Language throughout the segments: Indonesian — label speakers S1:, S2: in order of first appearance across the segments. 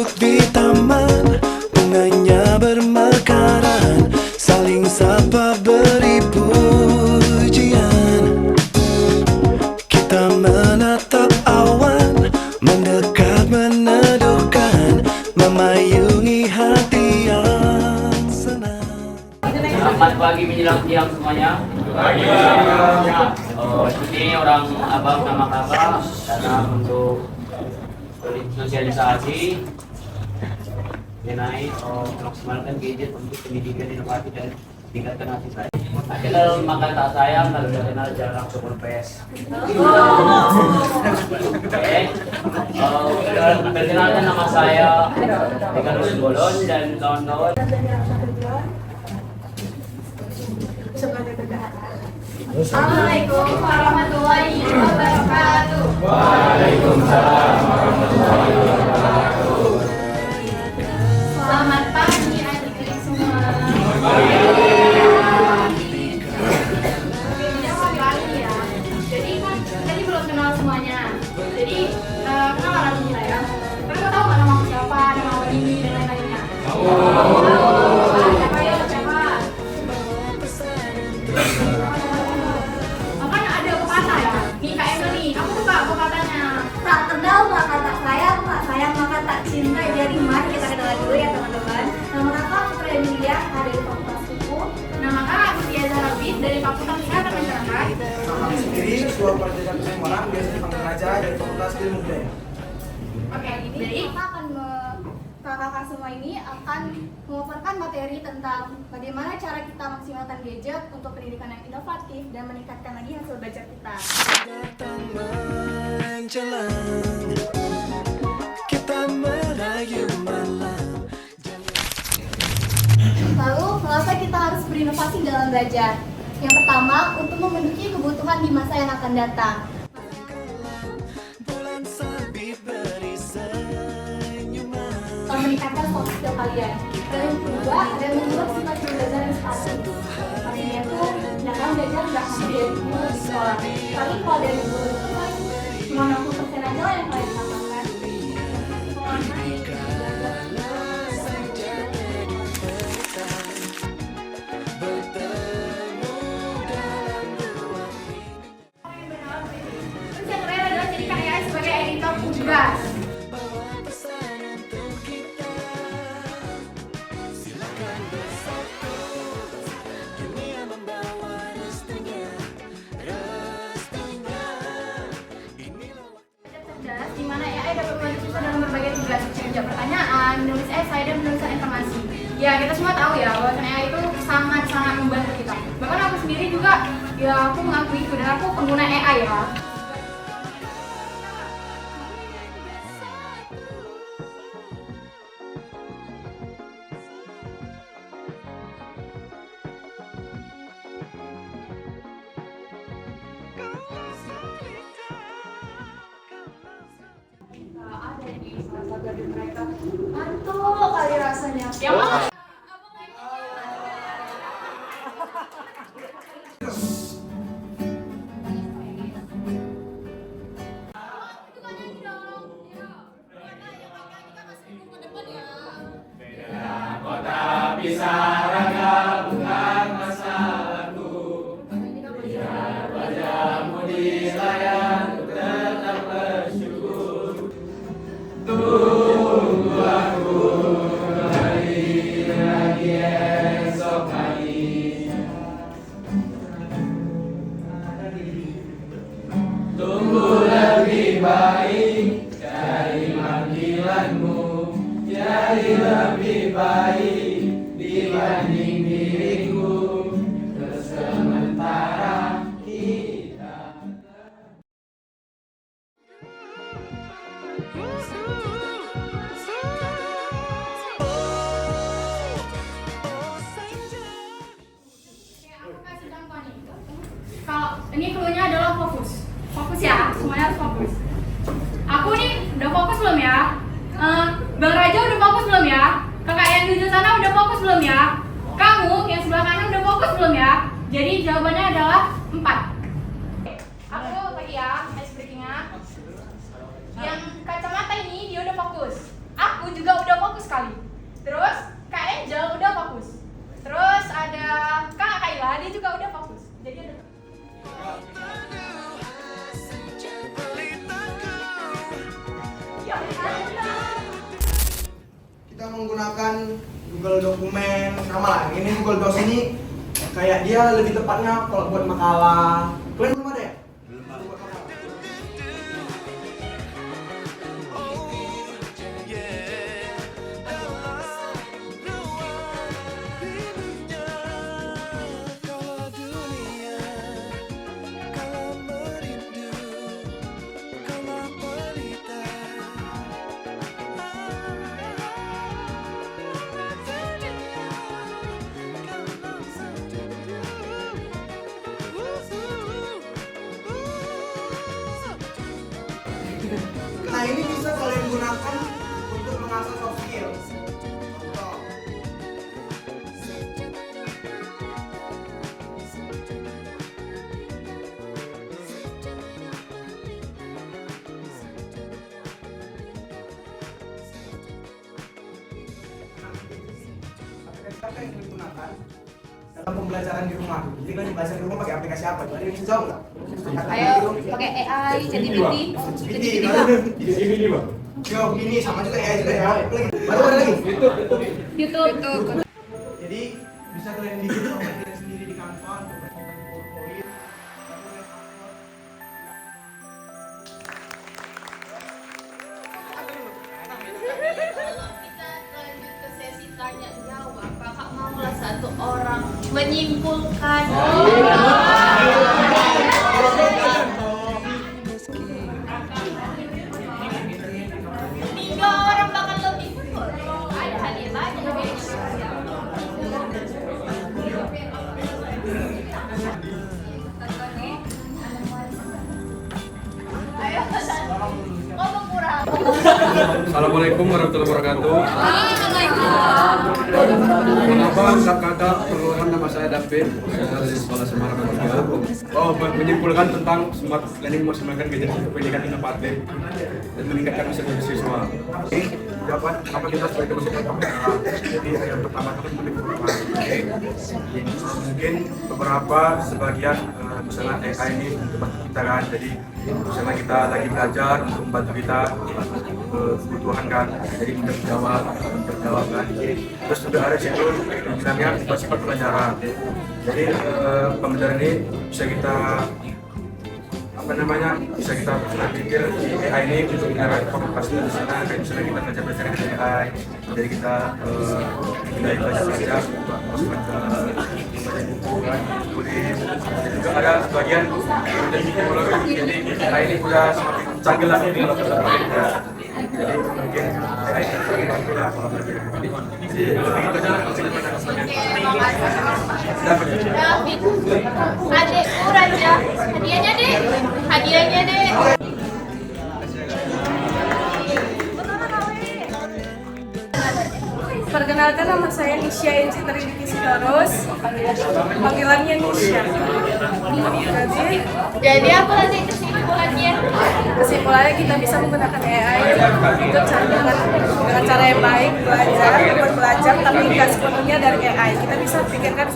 S1: Duduk di taman, bunganya bermekaran, saling sapa beri pujian. Kita menatap awan, mendekat meneduhkan, memayungi hati yang senang.
S2: Selamat pagi menjelang siang semuanya. Pagi. Ini orang abang nama kakak datang untuk sosialisasi mengenai memaksimalkan gadget untuk pendidikan inovatif dan tingkatkan hati saya. Kenal maka tak sayang, kalau sudah kenal jangan langsung berpes. Oke. Perkenalkan nama saya Dekanus Bolon dan kawan-kawan.
S3: Assalamualaikum warahmatullahi wabarakatuh.
S1: Waalaikumsalam warahmatullahi wabarakatuh.
S3: Selamat pagi adik-adik semua. Pagi ya. Jadi kan tadi belum kenal semuanya. Jadi kenalan lagi kita ya. Kalian tahu nggak nama aku siapa, nama aku ini dan lain-lainnya? Siapa ya? Siapa? Kan ada pepatah ya. Nih Kak Emily, aku suka pepatahnya. Tak kenal maka tak sayang maka tak cinta. Jadi mari kita kenalan dulu ya teman-teman. Nama kakak Putri Emilia dari Fakultas Hukum. Nama kakak Mutia Zarabit dari Fakultas Kesehatan Masyarakat.
S4: Nama sendiri Suar Parjakan Semarang, biasanya panggil Raja dari Fakultas Ilmu Budaya.
S3: Oke, jadi kakak-kakak semua ini akan memaparkan materi tentang bagaimana cara kita maksimalkan gadget untuk pendidikan yang inovatif dan meningkatkan lagi hasil belajar kita.
S1: Datang menjelang, kita merayu malam.
S3: Lalu, mengapa kita harus berinovasi dalam belajar? Yang pertama, untuk memenuhi kebutuhan di masa yang akan datang.
S1: Bulan sabit beri senyuman.
S3: Meningkatkan soft skill kalian. Dan yang kedua, ada membuat sifat belajar yang stabil. Artinya itu, jangan belajar nggak hanya dari guru di sekolah. Tapi kalau dari guru itu kan cuma 60% aja lah yang kalian dapatkan. Terus yang terakhir adalah jadikan AI sebagai editor tugas. Di mana AI dapat membantu kita dalam berbagai tugas seperti menjawab pertanyaan, menulis esai, dan menuliskan informasi. Ya, kita semua tahu ya bahwa AI itu sangat-sangat membantu kita. Bahkan aku sendiri juga, ya aku mengakui itu dan aku pengguna AI ya. Ada di salah satu dari mereka mantul kali rasanya. Yang mana?
S5: Kota bisa gabungan masalahku. Biar wajahmu di layar tetap bersyukur. Tunggu aku kembali lagi esok hari. Tunggu lebih baik dari panggilanmu. Jadi lebih baik dibanding diriku. Sementara kita
S3: Kalau ini clue-nya adalah fokus. Fokus ya, semuanya harus fokus. Aku nih udah fokus belum ya? Bang Raja udah fokus belum ya? Kakak yang di ujung sana udah fokus belum ya? Kamu yang sebelah kanan udah fokus belum ya? Jadi jawabannya adalah 4. Aku lagi ya, ice breaking-nya. Yang kacamata ini dia udah fokus. Aku aku juga udah fokus kali. Terus Kak Angel udah fokus. Terus ada Kak Kayla, dia juga udah fokus. Jadi ada
S4: Kita menggunakan Google Dokumen sama lah. Ini Google Docs ini kayak dia lebih tepatnya kalau buat makalah. Kalian belum ada ya?
S1: Kalau dunia, kalau merindu, kalau pelita.
S4: Nah ini bisa kalian gunakan untuk mengasah soft skill. Contoh. Kata-kata yang digunakan dalam pembelajaran di rumah. Jadi kalian belajar di rumah pakai aplikasi apa? Jadi bisa jawab nggak?
S3: ayo pakai AI, jadi
S4: Ini Yo, ini sama juga AI juga ya. Baru ada lagi.
S3: YouTube.
S4: Jadi bisa kalian bikin software kalian sendiri di Canva untuk melakukan PowerPoint.
S6: Kita lanjut ke sesi tanya jawab. Kakak maulah satu orang menyimpulkan. Tiga orang bakal lebih full. Ada hadiah banyak guys. Ayo, ngomong kurang.
S5: Assalamualaikum warahmatullahi wabarakatuh. Kenapa kakak perkenalkan, nama saya David, saya dari Sekolah Semarang 3. Menyimpulkan tentang smart learning memaksimalkan kegiatan pendidikan inovatif dan meningkatkan hasil siswa. Dapat apa kita sebagai dosen jadi yang pertama itu menyimpulkan mungkin beberapa sebagian misalnya AI ini untuk bantu kita kan, jadi misalnya kita lagi belajar untuk membantu kita kebutuhan kan, jadi menjawab kan. Terus juga ada situ bilangnya sifat pelajaran. Jadi pembelajaran ini bisa kita bisa kita pikir di AI ini untuk menyerap informasi di sana, kayak misalnya kita belajar dengan AI, jadi kita belajar masukkan ke buku kan, tulis. Dan juga ada sebagian dari teknologi, jadi AI ini sudah semakin canggih lagi di dalam bekerja. Jadi mungkin AI ini semakin mampu lah kalau belajar. Jadi begitu aja
S6: David, adekku Raja, hadiahnya deh.
S7: Perkenalkan, nama saya Nisha Inci Tridiki Sitorus, panggilannya Nisha.
S6: Jadi apa nanti kesimpulannya?
S7: Kesimpulannya kita bisa menggunakan AI untuk dengan cara yang baik, belajar, tapi nggak sepenuhnya dari AI. Kita bisa pikirkan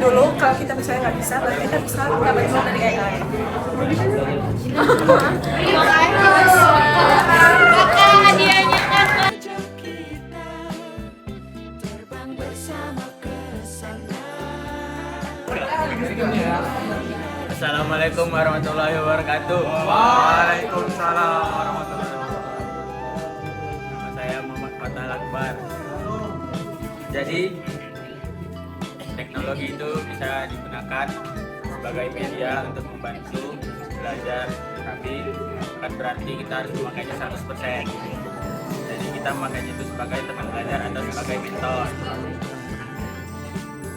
S7: dulu, kalau kita misalnya nggak bisa, berarti kita bisa dapat ilmu dari AI.
S6: Terima kasih. Kakak, hadiahnya kakak.
S1: Terbang bersama ke sana.
S2: Assalamualaikum warahmatullahi wabarakatuh.
S5: Waalaikumsalam warahmatullahi wabarakatuh.
S2: Nama saya Muhammad Fathal Akbar. Jadi teknologi itu bisa digunakan sebagai media untuk membantu belajar, tapi bukan berarti kita harus memakainya 100%. Jadi kita memakainya itu sebagai teman belajar atau sebagai mentor.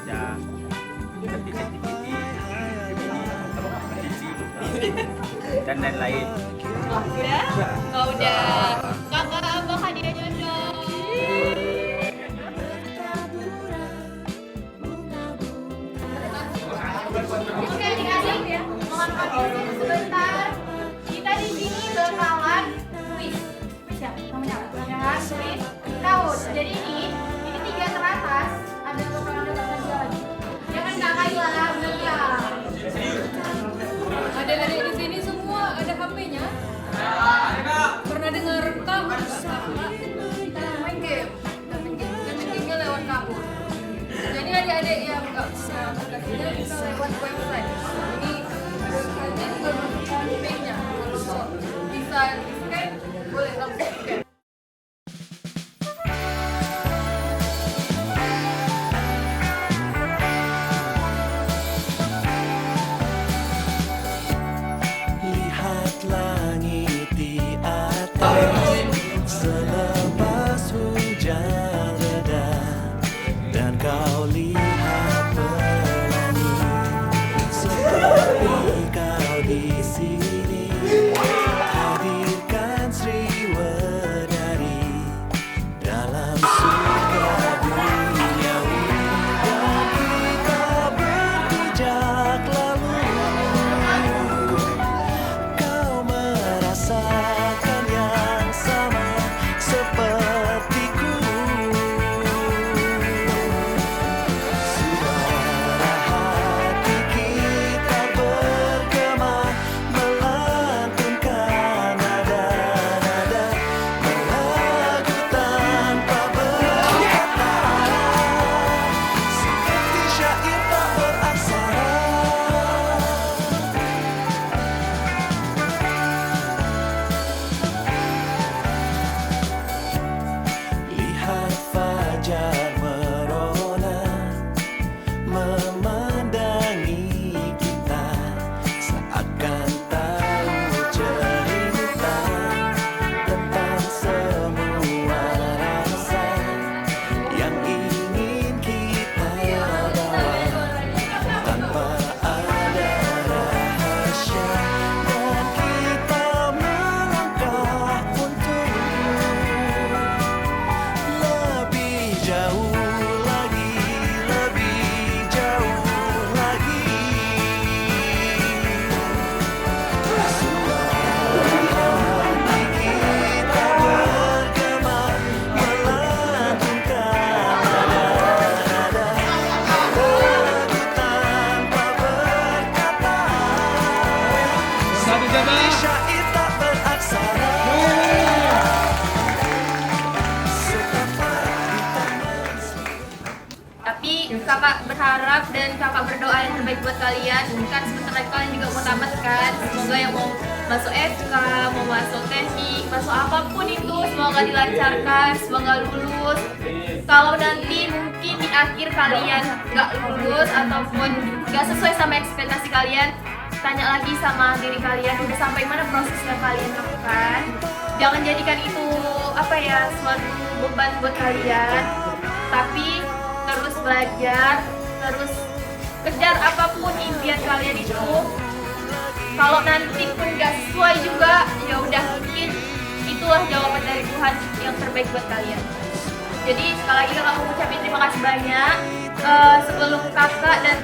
S2: Ya, seperti ChatGPT, dan lain-lain.
S6: Udah? Oh, udah. Kakak, apa hadiahnya dong? Oke, adik-adik, mohon maaf sebentar. Kita di sini bakalan quiz.
S3: Quiz ya, namanya apa? Kuis
S6: adik-adik yang nggak bisa belajarnya bisa lewat website. Ini websitenya juga merupakan linknya. Kalau bisa di-scan, boleh langsung scan.
S1: Lihat langit di atas selepas hujan reda, dan kau lihat pelangi seperti kau di sini. Hadirkan Sriwedari dalam surga duniawi, dan kita berpijak lalu. Kau merasakan yang sama sepertiku. Suara hati kita bergema, melantunkan nada-nada melagu tanpa berkata, seperti syair tak beraksara. Lihat fajar merona, memandangi kita, seakan tahu cerita tentang semua rasa yang ingin kita bawa, tanpa ada rahasia, dan kita melangkah untuk lebih jauh lagi, lebih jauh lagi. Suara hati kita bergema, melantunkan nada-nada melagu tanpa berkata, seperti syair tak beraksara.
S6: Tapi kakak berharap dan kakak berdoa yang terbaik buat kalian. Kan sebentar lagi kalian juga mau tamat kan. Semoga yang mau masuk FK, mau masuk teknik, masuk apapun itu, semoga dilancarkan, semoga lulus. Kalau nanti mungkin di akhir kalian nggak lulus ataupun nggak sesuai sama ekspektasi kalian, tanya lagi sama diri kalian udah sampai mana proses yang kalian lakukan. Jangan jadikan itu suatu beban buat kalian, tapi terus belajar, terus kejar apapun impian kalian itu. Kalau nanti pun nggak sesuai juga, ya udah, mungkin itulah jawaban dari Tuhan yang terbaik buat kalian. Jadi sekali lagi kakak mau ucapin terima kasih banyak. Sebelum kakak dan